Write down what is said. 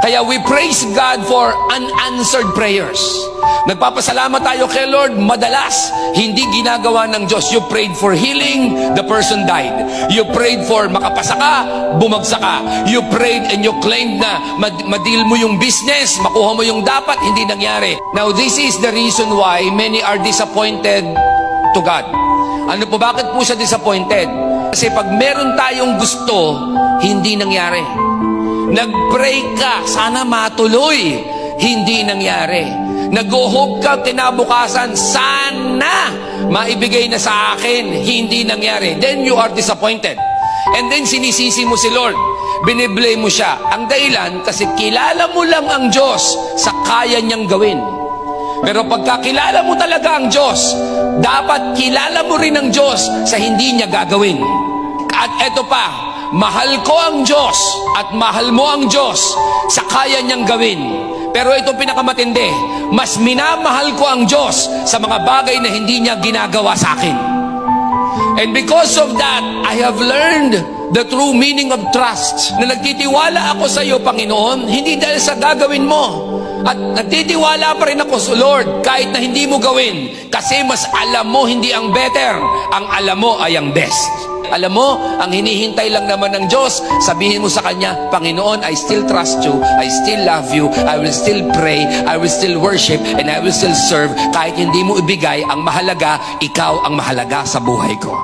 Kaya we praise God for unanswered prayers. Nagpapasalamat tayo kay Lord, madalas hindi ginagawa ng Diyos. You prayed for healing, the person died. You prayed for makapasa ka, bumagsak ka. You prayed and you claimed na ma-deal mo yung business, makuha mo yung dapat, hindi nangyari. Now this is the reason why many are disappointed to God. Ano po, bakit po siya disappointed? Kasi pag meron tayong gusto, hindi nangyari. Nag-pray ka, sana matuloy, hindi nangyari. Nag-hope ka kinabukasan, sana maibigay na sa akin, hindi nangyari. Then you are disappointed. And then sinisisi mo si Lord, biniblame mo siya. Ang dahilan, kasi kilala mo lang ang Diyos sa kaya niyang gawin. Pero pagkakilala mo talaga ang Diyos, dapat kilala mo rin ang Diyos sa hindi niya gagawin. At eto pa, mahal ko ang Diyos at mahal mo ang Diyos sa kaya niyang gawin. Pero ito pinakamatindi, mas minamahal ko ang Diyos sa mga bagay na hindi niya ginagawa sa akin. And because of that, I have learned the true meaning of trust. Na nagtitiwala ako sa iyo, Panginoon, hindi dahil sa gagawin mo. At nagtitiwala pa rin ako sa Lord kahit na hindi mo gawin. Kasi mas alam mo hindi ang better, ang alam mo ay ang best. Alam mo, ang hinihintay lang naman ng Diyos, sabihin mo sa Kanya, Panginoon, I still trust you, I still love you, I will still pray, I will still worship, and I will still serve. Kahit hindi mo ibigay, ang mahalaga, ikaw ang mahalaga sa buhay ko.